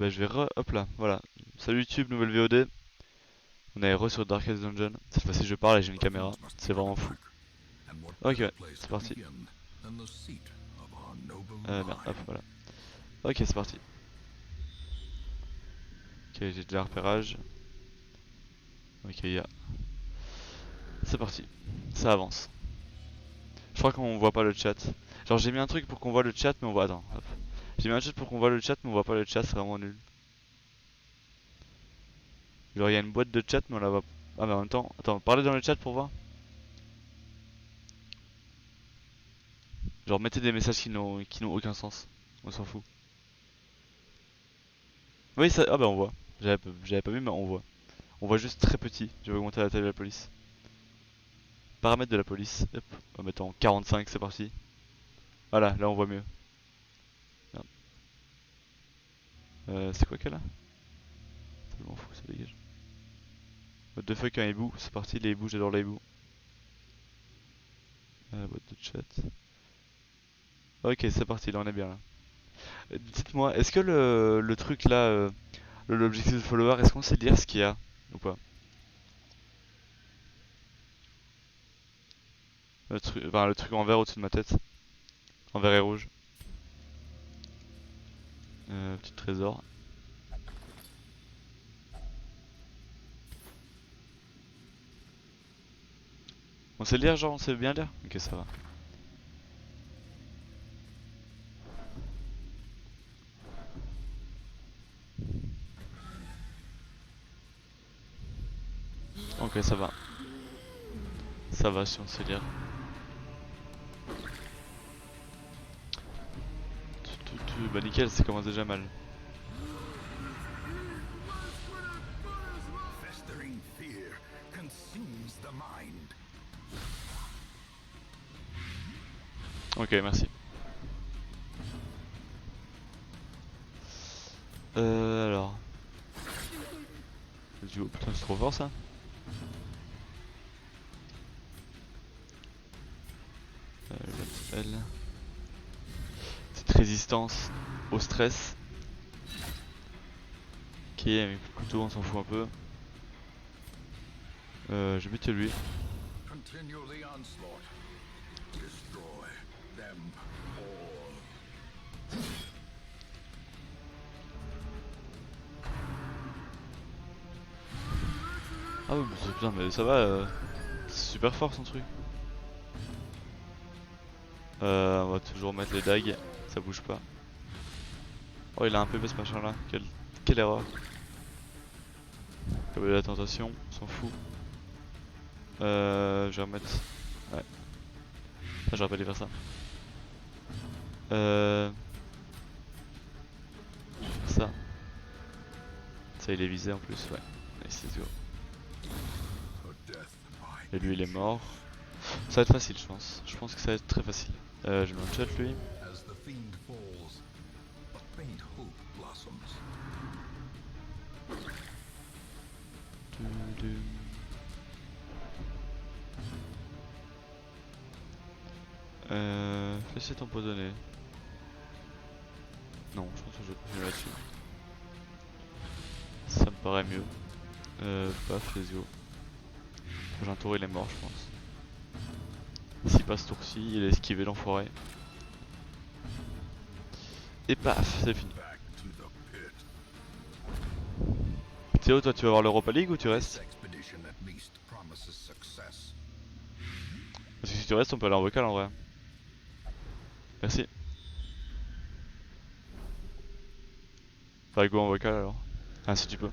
Bah je vais hop là, voilà. Salut YouTube, nouvelle VOD. On est sur Darkest Dungeon. Cette fois-ci je parle et j'ai une caméra. C'est vraiment fou. Ok, ouais, c'est parti. Merde, hop, voilà. Ok, c'est parti. Ok, j'ai déjà un repérage. Ok, c'est parti. Ça avance. Je crois qu'on voit pas le chat. Genre j'ai mis un truc pour qu'on voit le chat mais on voit... Attends, hop. J'ai mis un truc pour qu'on voit le chat mais on voit pas le chat, c'est vraiment nul. Genre il y a une boîte de chat mais on la voit... Ah mais en même temps... Attends, parlez dans le chat pour voir. Genre mettez des messages qui n'ont aucun sens. On s'en fout. Oui, ça... Ah bah on voit. J'avais pas vu mais on voit. On voit juste très petit. Je vais augmenter la taille de la police. Paramètres de la police. Hop. On va mettre en 45, c'est parti. Voilà, là on voit mieux. Merde. C'est quoi qu'elle a? Je m'en fous, ça dégage. What the fuck un hibou, c'est parti les hiboux, j'adore les hiboux. Boîte de chat. Ok, c'est parti, là on est bien là. Dites-moi, est-ce que le truc là, l'objectif de follower, est-ce qu'on sait lire ce qu'il y a ou pas? Le truc en vert au-dessus de ma tête. En vert et rouge. Petit trésor. On sait lire, genre on sait bien lire? Ok, ça va. Ok, ça va. Ça va si on sait lire. Bah nickel, ça commence déjà mal. Ok, merci. Alors. Le duo, putain, c'est trop fort ça. L. Petite résistance au stress. Ok, avec le couteau, on s'en fout un peu. Je vais buter lui. Ah ouais, putain, mais ça va. C'est super fort son truc. On va toujours mettre les dagues, ça bouge pas. Oh, il a un PV ce machin là. Quelle erreur. Comme la tentation, on s'en fout. Je vais remettre. Ouais. Ah, j'aurais pas dû faire ça. Je vais faire ça. Ça, il est visé en plus, ouais. Nice, let's go. Et lui, il est mort. Ça va être facile, je pense. Je pense que ça va être très facile. Je mets un chat lui. Fléchette empoisonnée. Non, je pense que je vais continuer là-dessus. Ça me paraît mieux. Paf, let's go. Prochain tour, il est mort, je pense. S'il passe tour-ci, il a esquivé l'enfoiré. Et paf, c'est fini. Théo, toi tu vas voir l'Europa League ou tu restes? Parce que si tu restes, on peut aller en vocal en vrai. Merci. Bah go en vocal alors. Ah si tu peux.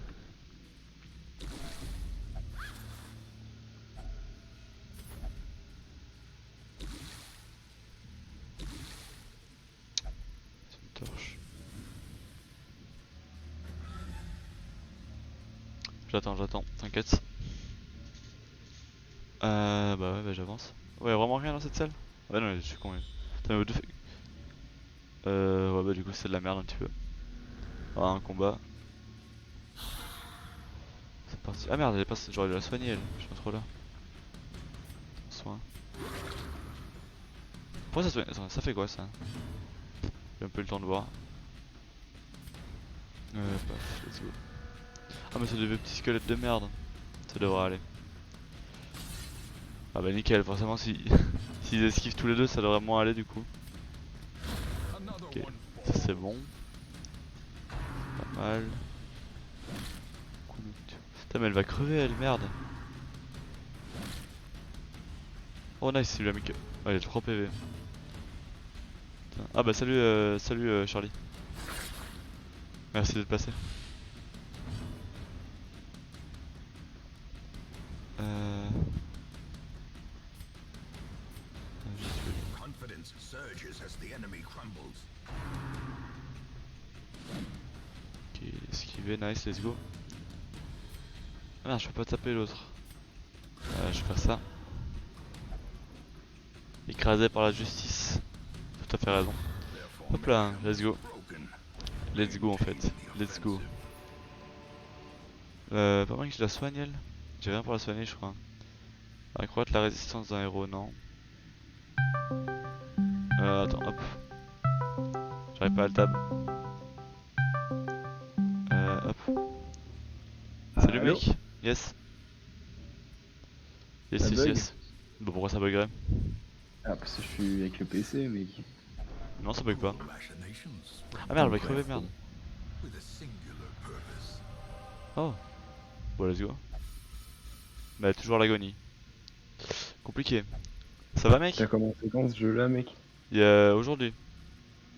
C'est une torche. J'attends, t'inquiète. Bah ouais, bah j'avance. Ouais, vraiment rien dans cette salle? Ouais, non, je suis con. Attends, mais ouais, bah du coup, c'est de la merde un petit peu. Ah, un combat. C'est parti. Ah merde, elle est pas... j'aurais dû la soigner elle. Je suis trop là. Soin. Pourquoi ça soigne? Attends, ça fait quoi ça? J'ai un peu le temps de voir. Paf, let's go. Ah mais c'est des petits squelettes de merde. Ça devrait aller. Ah bah nickel, forcément si s'ils esquivent tous les deux ça devrait moins aller du coup. Ok, ça c'est bon. Pas mal. Putain mais elle va crever elle, merde. Oh nice, il lui a mis que... Oh, il a 3 PV. Putain. Ah bah salut Charlie. Merci d'être passé. Confidence surges as the enemy crumbles. Ok, esquiver, nice, let's go. Ah merde, je peux pas taper l'autre. Je vais faire ça. Écrasé par la justice. Tout à fait raison. Hop là, let's go. Let's go en fait. Let's go. Pas mal que je la soigne elle. J'ai rien pour la soigner je crois. Accroître la résistance d'un héros, non. Attends, hop. J'arrive pas à le tab. Hop. Salut Allô? mec. Yes. Yes, Ça yes, bug? yes. Bon, pourquoi ça buggerait? Ah, parce que je suis avec le PC, mec. Non, ça bug pas. Machinations Ah merde, elle va crever, merde. with a singular purpose. Oh. Bon, let's go. Mais toujours l'agonie. Compliqué. Ça va mec? T'as commencé quand ce jeu-là, mec? Il y a aujourd'hui.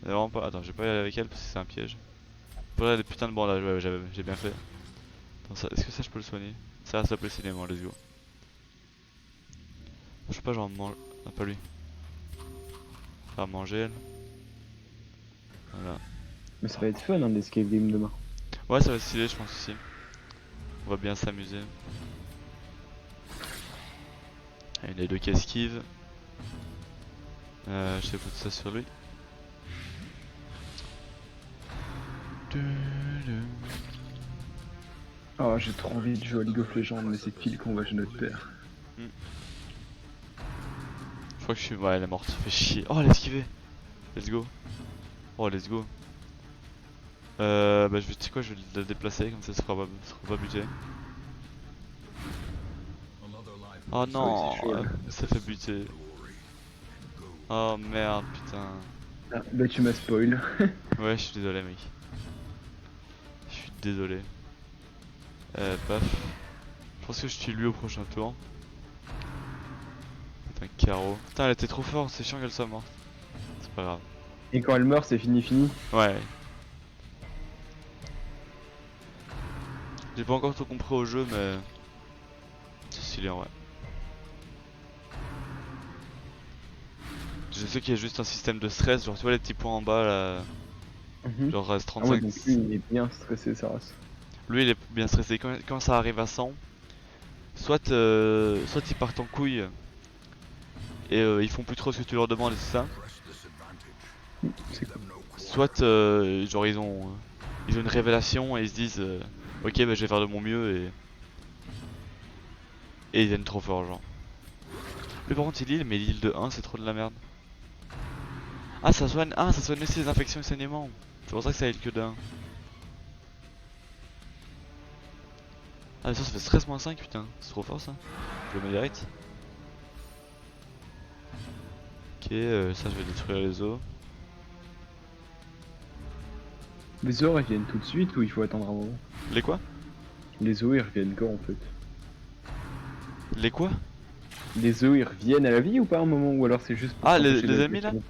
Il y a vraiment pas. Attends, je vais pas y aller avec elle parce que c'est un piège. Pour là, des putains de bandages, ouais, j'ai bien fait. Attends, ça, est-ce que ça je peux le soigner? Ça reste le cinéma, let's go. Je sais pas, genre mange. Ah, pas lui. Faire manger elle. Voilà. Mais ça va être fun, hein, l'escape game demain. Ouais, ça va être stylé, je pense aussi. On va bien s'amuser. Il y en a les deux qui esquivent. Je sais foutre ça sur lui. Oh, j'ai trop envie de jouer à League of Legends, mais c'est pile qu'on va chez notre père. Je crois que je suis. Ouais, elle est morte, fait chier. Oh, elle a esquivé. Let's go. Oh, let's go. Bah, tu sais quoi, je vais la déplacer, comme ça, ça sera pas buté. Oh non, c'est chaud, là. ça fait buter. Oh merde, putain. Ah, bah tu m'as spoil. Ouais, je suis désolé, mec. Je suis désolé. Paf. Je pense que je tue lui au prochain tour. C'est un carreau. Putain, elle était trop forte, c'est chiant qu'elle soit morte. C'est pas grave. Et quand elle meurt, c'est fini. Ouais. J'ai pas encore tout compris au jeu, mais c'est stylé en vrai. Je sais qu'il y a juste un système de stress, genre tu vois les petits points en bas là, genre reste Ah ouais, 35. donc lui, il est bien stressé, sa race. Lui il est bien stressé, quand ça arrive à 100, soit ils partent en couille et ils font plus trop ce que tu leur demandes et tout ça, C'est cool. soit genre ils ont une révélation et ils se disent ok bah je vais faire de mon mieux et ils viennent trop fort genre. Lui par contre il heal mais il heal de 1 c'est trop de la merde. Ah ça soigne aussi les infections et saignements. C'est pour ça que ça heal que de 1. Ah ça fait stress moins 5 putain, c'est trop fort ça. Je le mets direct. Ok, ça je vais détruire les os. Les os, ils reviennent tout de suite ou il faut attendre un moment? Les quoi? Les os, ils reviennent quand en fait? Les quoi? Les os, ils reviennent à la vie ou pas à un moment? Ou alors c'est juste pour Ah, s'empêcher les d'être ennemis, là? tués?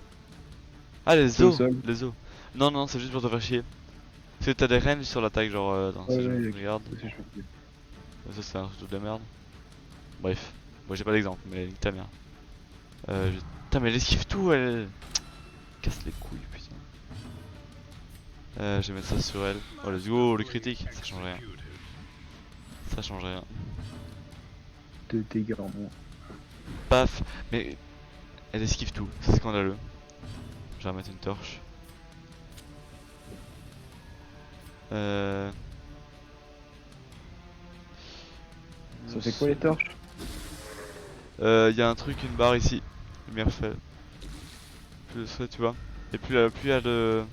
Ah les C'est au os, sol. les os. Non non c'est juste pour te faire chier. Parce que t'as des ranges sur l'attaque genre attends, si je Ouais, regarde. c'est chouette. Ça c'est un truc de merde. Bref, moi j'ai pas d'exemple mais nique ta mère. Putain mais elle esquive tout elle. Casse les couilles putain. Je vais mettre ça sur elle. Oh let's go, le critique, ça change rien. Ça change rien. De dégâts en moins. Paf. Mais elle esquive tout, c'est scandaleux. Je vais remettre une torche. Ça fait quoi les torches? Y a un truc, une barre ici. Lumière fait. Plus ça, tu vois. Et plus elle a de.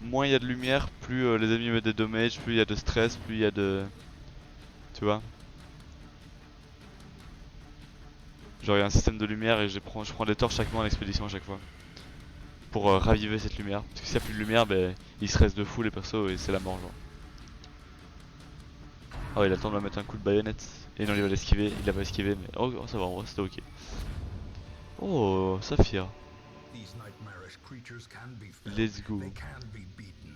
moins il y a de lumière, plus les ennemis mettent des dommages, plus il y a de stress, plus il y a de... Tu vois? Genre il y a un système de lumière et je prends des torches chaque mois en expédition à chaque fois. Pour raviver cette lumière. Parce que s'il n'y a plus de lumière, ben, ils stressent de fou les persos et c'est la mort genre. Ah ouais, il attend de me mettre un coup de baïonnette. Et non, il va l'esquiver, il a pas esquivé, mais oh, ça va, en vrai c'était ok. Oh, Saphir. These nightmarish creatures can be felt. Let's go. They can be beaten.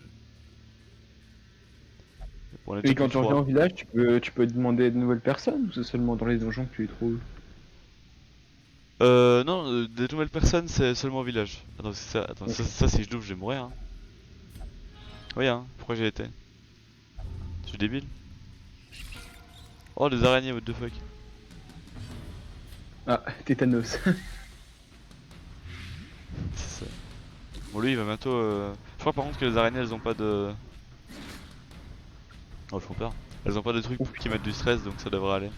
Bon, on est Et déjà quand plus tu reviens trois. au village, tu peux demander de nouvelles personnes ou c'est seulement dans les donjons que tu les trouves? Non, des nouvelles personnes c'est seulement au village. Attends, c'est ça, attends, ça si je double, je vais mourir. Hein. Oui, hein, pourquoi j'ai été? Je suis débile. Oh, des araignées, what the fuck. Ah, tétanos. C'est ça. Bon, lui il va bientôt. Je crois par contre que les araignées elles ont pas de. Oh, elles font peur. Elles ont pas de trucs qui mettent du stress donc ça devrait aller.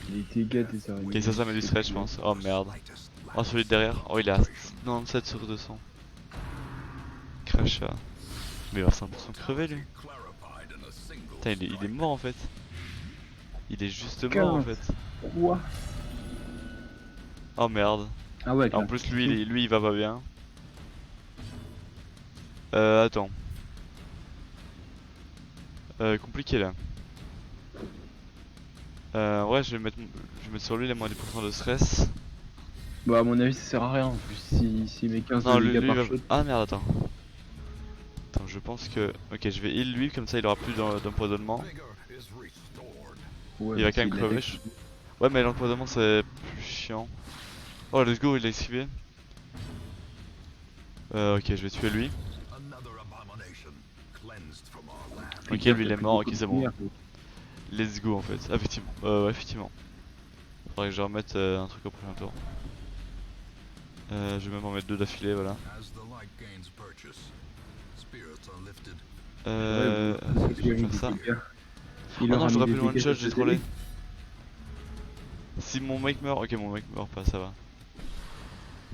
Les dégâts des araignées. Ok, ça met du stress, je pense. Oh merde. Oh, celui de derrière. Oh, il est à 97 sur 200. Crachat. Mais il va 100% crever lui. Clarified in a single Putain, il est mort en fait. Il est juste mort 15. en fait. Quoi? Oh merde. Ah ouais, En plus, lui il va pas bien. Attends. Compliqué là. Ouais, je vais mettre sur lui les moins 10% de stress. Bah à mon avis ça sert à rien en plus si met 15 Non, de lui, dégâts lui, par va... shot. Ah merde, attends. Attends, je pense que... Ok, je vais heal lui, comme ça il aura plus d'empoisonnement. vigor is restored. Ouais, Il va mais quand même s'il crever. attaque- Ouais, mais l'empoisonnement c'est plus chiant. Oh, let's go, il a esquivé. Ok, je vais tuer lui. Another abomination cleansed from our land. Ok, Putain, lui il t'as est pris mort, beaucoup ok de c'est bon. lumière. Let's go en fait. Ah, effectivement. Ouais, effectivement. Faudrait que je remette un truc au prochain tour. Je vais même en mettre 2 d'affilée, voilà. As the light gains purchase, spirits are lifted. Je vais faire ça. Oh non, j'aurais pu le one shot, j'ai trollé. Si mon mec meurt, ok, mon mec meurt pas, ça va.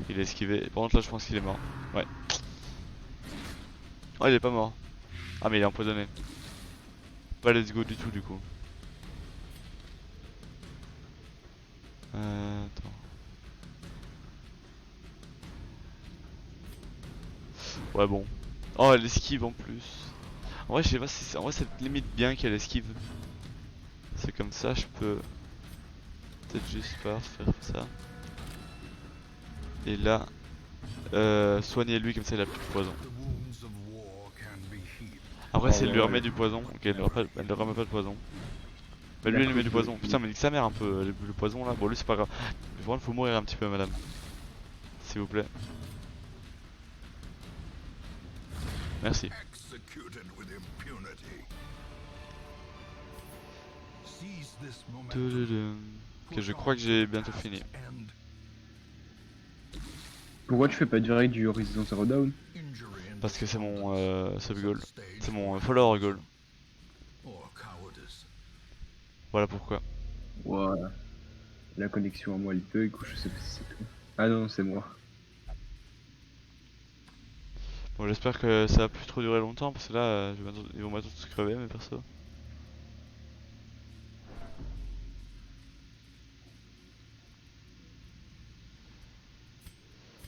Il a esquivé. Par contre, là, je pense qu'il est mort. Ouais. Oh, il est pas mort. Ah, mais il est empoisonné. Pas let's go du tout, du coup. Attends. Ouais, bon. Oh, elle esquive en plus. En vrai, je sais pas si c'est. En vrai, c'est limite bien qu'elle esquive. C'est comme ça, je peux. Peut-être juste pas faire ça. Et là. Soigner lui, comme ça, il a plus de poison. The wounds of war can be healed. Après, Oh, si elle lui ouais. remet du poison. Ok, elle ne remet pas de poison. Mais lui, il lui met du poison. Putain, mais nique sa mère un peu, le poison là. Bon, lui, c'est pas grave. Mais vraiment, faut mourir un petit peu, madame. S'il vous plaît. Merci. Executed with impunity. Seize this momentum. Tududum. Ok, je crois que j'ai bientôt fini. And Pourquoi tu fais pas direct du Horizon Zero Dawn? injury in Parce que c'est mon sub goal. stage C'est mon follower goal. or cowardice. Voilà pourquoi. Ouais. La connexion à moi elle bug ou je sais pas si c'est tout. Ah non, c'est moi. Bon, j'espère que ça va plus trop durer longtemps parce que là, ils vont bientôt tous crever mes persos.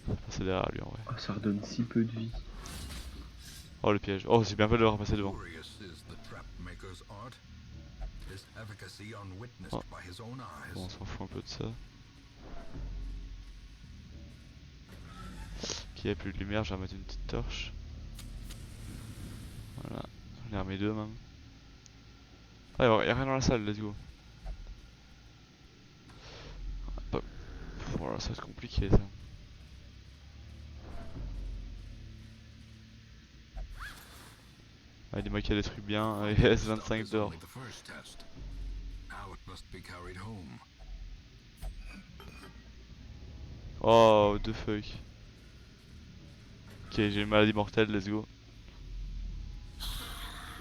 On va passer derrière lui en vrai. Oh, ça redonne si peu de vie. Oh le piège. Oh, c'est bien fait de le repasser devant. Curious is the trap maker's art. His efficacy unwitnessed Oh. by his own eyes. Bon, on s'en fout un peu de ça. Ok, il n'y a plus de lumière, je vais remettre une petite torche. Voilà, j'en ai remis 2 même. Ah, y'a rien dans la salle, let's go. Pas... Voilà, ça va être compliqué ça. Ah, dis-moi qu'il y a des trucs bien. S25 d'or. Only the first test. Now it must be carried home. Oh, the fuck. Ok, j'ai une maladie mortelle, let's go.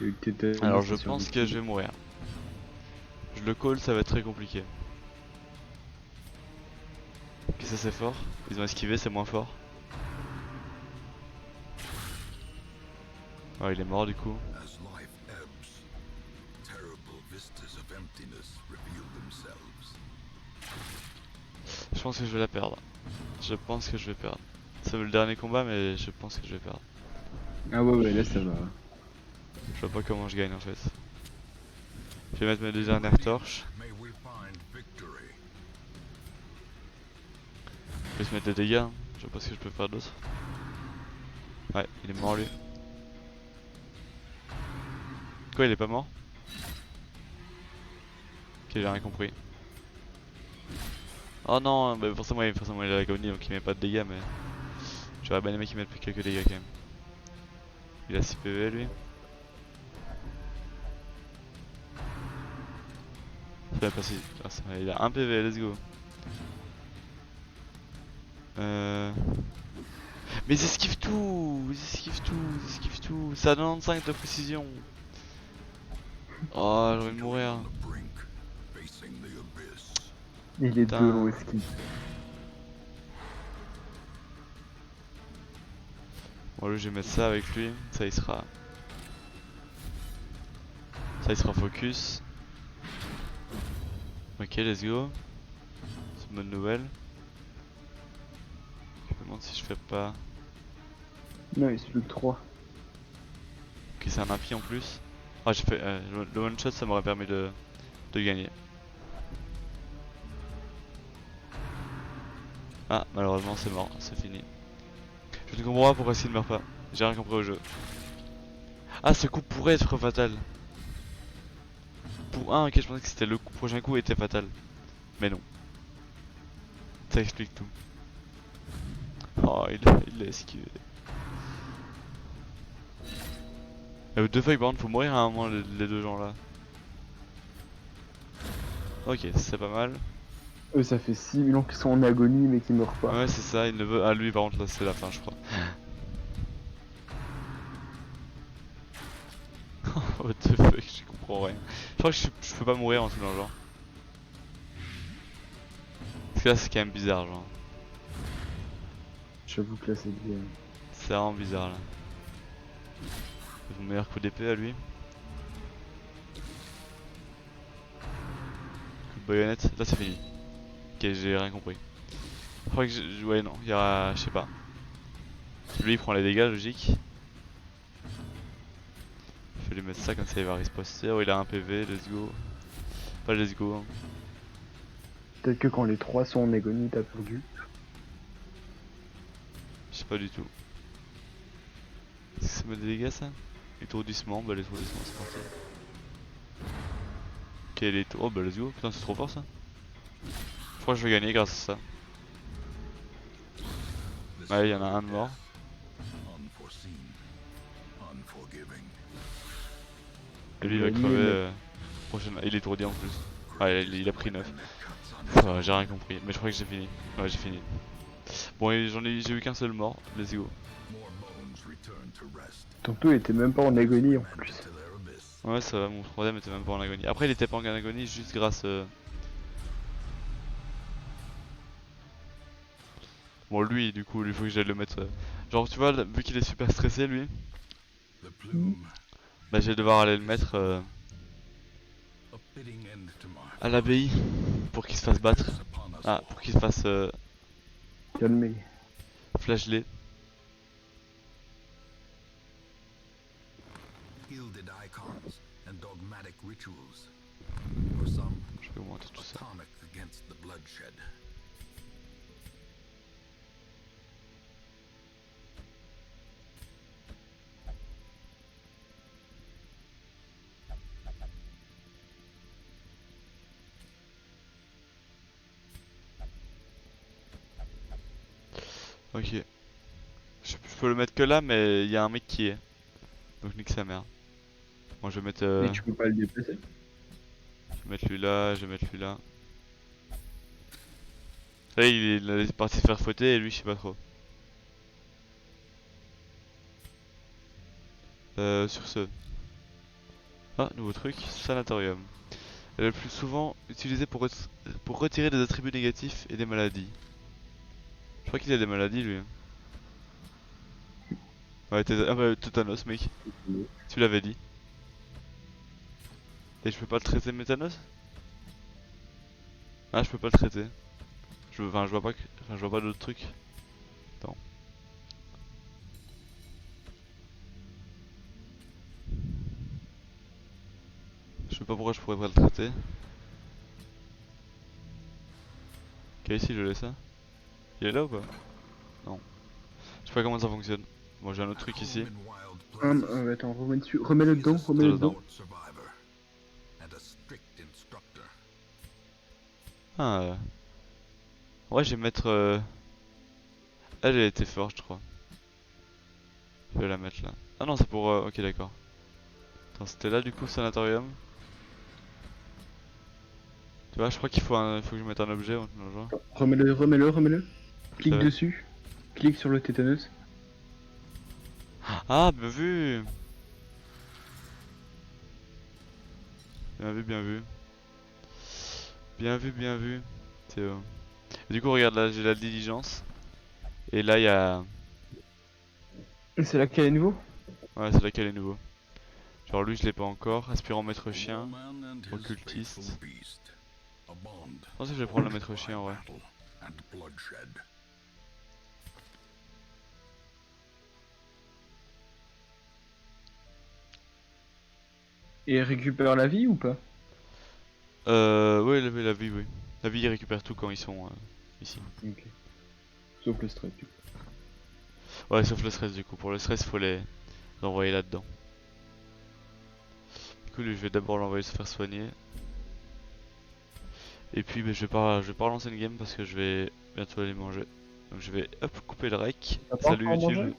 Il y a eu le tétanos, Alors je c'est sur pense le que coup. je vais mourir. Je le call, ça va être très compliqué. Ok, ça c'est fort. Ils ont esquivé, c'est moins fort. Ouais, il est mort du coup. As life ebbs, terrible vistas of emptiness reveal themselves. Je pense que je vais la perdre. Je pense que je vais perdre. C'est le dernier combat, mais je pense que je vais perdre. Ah ouais, là ça va. Je vois pas comment je gagne en fait. Je vais mettre mes 2 dernières torches. May we find victory. Je vais se mettre des dégâts. Hein. Je vois pas ce que je peux faire d'autre. Ouais, il est mort lui. Quoi, il est pas mort? Ok, j'ai rien compris. Oh non, bah forcément il est à l'agonie donc il met pas de dégâts, mais j'aurais bien aimé qu'il mette quelques dégâts quand même. Il a 6 PV lui. Ça va passer. Ah, il a 1 PV, let's go. Mais ils esquivent tout, ça a 95 de précision. Oh, j'ai envie de mourir. On the brink, facing the abyss. Et les Putain. deux l'ont esquivé. Bon, lui, je vais mettre ça avec lui, ça il sera. Ça il sera focus. Ok, let's go. C'est une bonne nouvelle. Je me demande si je fais pas. Non, il suffit que 3. Ok, c'est un impie en plus. Ah, j'ai fait. Le one shot, ça m'aurait permis de gagner. Ah, malheureusement, c'est mort, c'est fini. Je ne comprends pas pourquoi s'il ne meurt pas. J'ai rien compris au jeu. Ah, ce coup pourrait être fatal. Pour un, ok, je pensais que c'était le prochain coup était fatal. Mais non. Ça explique tout. Oh, il l'a esquivé. Et deux fois, par contre, faut mourir à un moment, les deux gens là. Ok, c'est pas mal. Eux, ça fait 6 millions qu'ils sont en agonie mais qui meurent pas. Ouais, c'est ça, il ne veut. Ah, lui, par contre, là, c'est la fin, je crois. What the fuck, je comprends rien. Je crois que je peux pas mourir en tout dans le genre. Parce que là, c'est quand même bizarre, genre. J'avoue que là, c'est bien. C'est vraiment bizarre là. Mon meilleur coup d'épée à lui. Coup de baïonnette, là c'est fini. Ok, j'ai rien compris. Je crois que ouais, non, il y aura. Je sais pas. Lui il prend les dégâts, logique. Je vais lui mettre ça comme ça il va riposter. Oh, il a un PV, let's go. Pas let's go. Hein. Peut-être que quand les 3 sont en agonie, t'as perdu. Je sais pas du tout. Est-ce que ça met des dégâts ça? Étourdissement, bah l'étourdissement c'est parti. Ok, oh bah let's go, putain c'est trop fort ça. Je crois que je vais gagner grâce à ça. Ouais, il y en a un de mort. Unforeseen, unforgiving. Et lui il va Gagner, crever mais- prochainement. Il est étourdi en plus. Ouais, il a pris 9. J'ai rien compris, mais je crois que j'ai fini. Ouais, j'ai fini. Bon, et j'ai eu qu'un seul mort, let's go. More bones return to rest, Ton peu était même pas en agonie en and plus. to their abyss. Ouais, ça va, mon troisième était même pas en agonie. Après, il était pas en agonie juste grâce. Bon, lui, du coup, il faut que j'aille le mettre. Genre, tu vois, vu qu'il est super stressé, lui, The plume, bah, je vais devoir aller le mettre a fitting end to my à l'abbaye pour qu'il se fasse battre. curse upon us Ah, all. pour qu'il se fasse Calmez. flageller. Gilded icons and dogmatic rituals. For some, Je vais augmenter tout ça. tonic against the bloodshed. Ok. Je peux le mettre que là, mais il y a un mec qui est. Donc, nique sa mère. Bon, je vais mettre. Mais tu peux pas le déplacer. Je vais mettre lui là, je vais mettre lui là. Là, il est parti se faire fouetter et lui, je sais pas trop. Sur ce. Ah, nouveau truc, sanatorium. Le plus souvent utilisé pour retirer des attributs négatifs et des maladies. Je crois qu'il a des maladies lui. Ouais, ah bah, tétanos, mec. Tu l'avais dit. Et je peux pas le traiter métanos? Ah, je peux pas le traiter. Enfin, je vois pas que... Enfin, je vois pas d'autres trucs. Attends. Je sais pas pourquoi je pourrais pas le traiter. Ok, ici je laisse ça. Il est là ou pas? Non. Je sais pas comment ça fonctionne. Bon, j'ai un autre truc ici. Attends, remets dessus. Remets-le dedans, remets-le dedans. Ah. Ouais, je vais mettre... Elle était forte, je crois. Je vais la mettre là. Ah non, c'est pour... Ok, d'accord. Attends, c'était là du coup, sanatorium. Tu vois, je crois qu'il faut, faut que je mette un objet. Non, je vois. Remets-le. Clique Ça va. dessus. Clique sur le tétanos. Ah, bien vu! Bien vu, bien vu. Bien vu, bien vu. C'est... Du coup, regarde là, j'ai la diligence. Et là, il y a... C'est là qu'il y a nouveau. Ouais, c'est là qu'elle est nouveau. Genre lui, je l'ai pas encore. Aspirant maître chien. Occultiste. Je pense que je vais prendre le maître chien, ouais. Et récupère la vie ou pas? Ouais, la vie, oui. La vie, ils récupèrent tout quand ils sont ici. Ok. Sauf le stress. Du coup. Ouais, sauf le stress du coup. Pour le stress, faut les envoyer là-dedans. Du coup, lui, je vais d'abord l'envoyer se faire soigner. Et puis, je vais pas relancer une game parce que je vais bientôt aller manger. Donc, je vais hop couper le rec. T'as pas Salut encore YouTube. mangé?